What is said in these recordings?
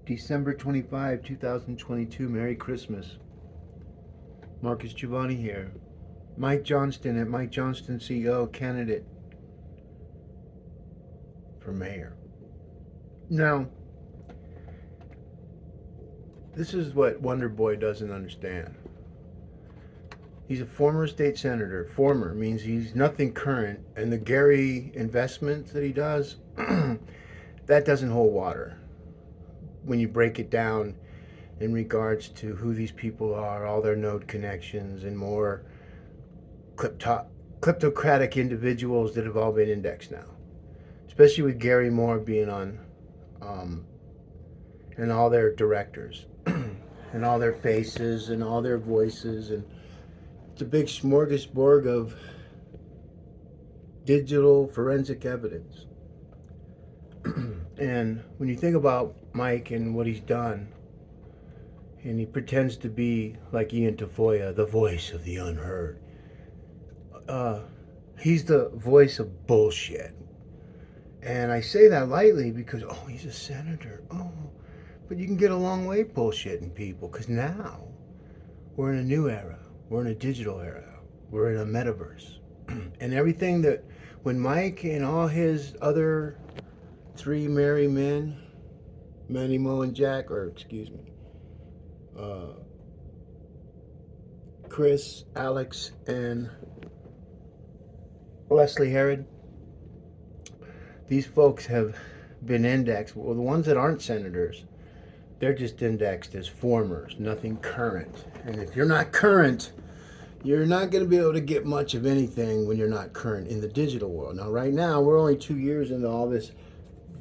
December 25, 2022. Merry Christmas. Marcus Giovanni here. Mike Johnston at Mike Johnston CEO candidate for mayor. Now, this is what Wonder Boy doesn't understand. He's a former state senator. Former means he's nothing current. And the Gary investments that he does, that doesn't hold water when you break it down in regards to who these people are, all their node connections, and more kleptocratic individuals that have all been indexed now. Especially with Gary Moore being on, um, and all their directors, and all their faces, and all their voices, and it's a big smorgasbord of digital forensic evidence. And when you think about Mike and what he's done, and he pretends to be like Ian Tafoya, the voice of the unheard. Uh, he's the voice of bullshit. And I say that lightly because, oh, he's a senator. Oh, but you can get a long way bullshitting people because now we're in a new era. We're in a digital era. We're in a metaverse. And everything that, when Mike and all his other three merry men, Manny, Mo, and Jack, or excuse me, uh, Chris, Alex, and Leslie Herod, these folks have been indexed. Well, the ones that aren't senators, they're just indexed as formers, nothing current. And if you're not current, you're not going to be able to get much of anything when you're not current in the digital world. Now, right now, we're only 2 years into all this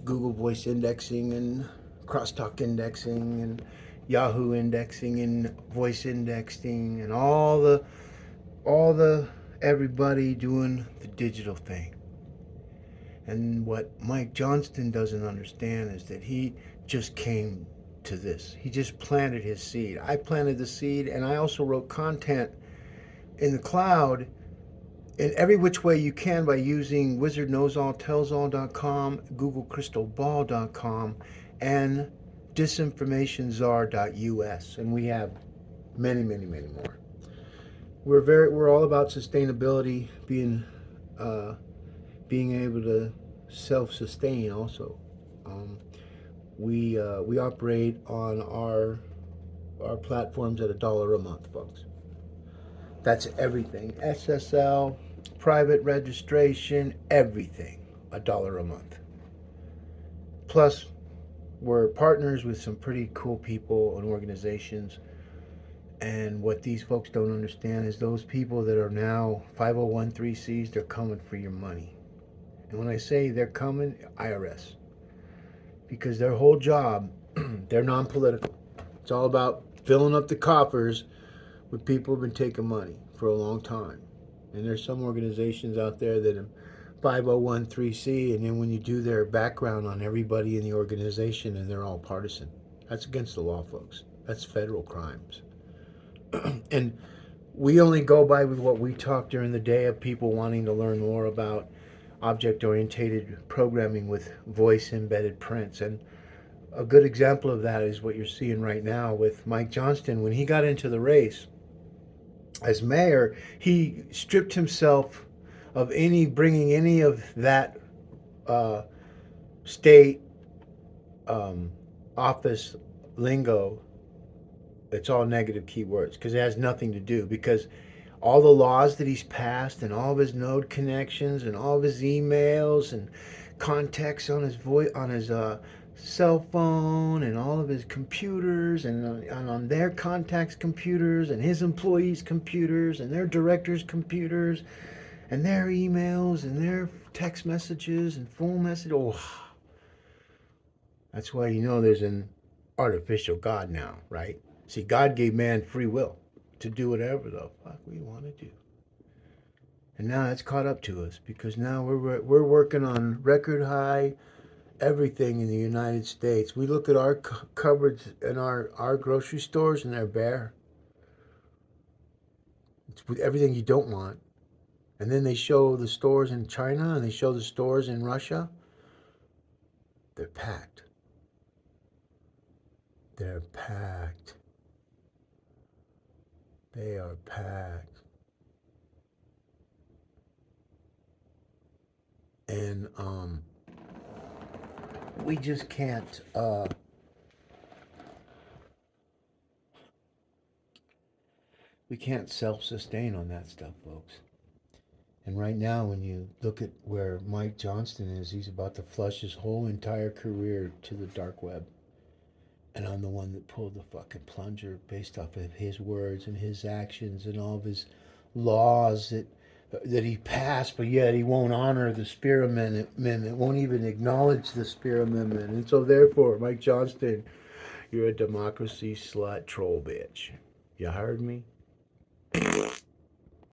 Google voice indexing and crosstalk indexing and Yahoo indexing and voice indexing and all the everybody doing the digital thing. And what Mike Johnston doesn't understand is that he just came to this. He just planted his seed. I planted the seed, and I also wrote content in the cloud in every which way you can by using wizardknowsalltellsall.com, googlecrystalball.com, and disinformationczar.us. And we have many, many, many more. We're all about sustainability, uh, being able to self-sustain also. Um, we operate on our platforms at $1 a month, folks. That's everything. SSL, private registration, everything. $1 a month. Plus, we're partners with some pretty cool people and organizations. And what these folks don't understand is those people that are now 501(c)(3)s, they're coming for your money. And when I say they're coming, IRS. Because their whole job, they're non-political. It's all about filling up the coffers with people who've been taking money for a long time. And there's some organizations out there that are 501(c), and then when you do their background on everybody in the organization, and they're all partisan. That's against the law, folks. That's federal crimes. And we only go by with what we talk during the day of people wanting to learn more about object-oriented programming with voice-embedded prints. And a good example of that is what you're seeing right now with Mike Johnston. When he got into the race as mayor, he stripped himself of bringing any of that uh, state office lingo. It's all negative keywords because it has nothing to do, because all the laws that he's passed and all of his node connections and all of his emails and contacts on his cell phone and all of his computers and on their contacts computers and his employees computers and their directors computers and their emails and their text messages and phone messages. Oh, that's why there's an artificial God now, right? See, God gave man free will to do whatever the fuck we want to do. And now it's caught up to us because now we're working on record high everything in the United States. We look at our cupboards in our grocery stores and they're bare. It's with everything you don't want. And then they show the stores in China and they show the stores in Russia. They're packed. they're packed. They are packed. And we just can't we can't self-sustain on that stuff, folks. And right now, when you look at where Mike Johnston is, he's about to flush his whole entire career to the dark web. And I'm the one that pulled the fucking plunger based off of his words and his actions and all of his laws that he passed, but yet he won't honor the Speer Amendment, won't even acknowledge the Speer Amendment. And so therefore, Mike Johnston, you're a democracy slut troll bitch. You heard me?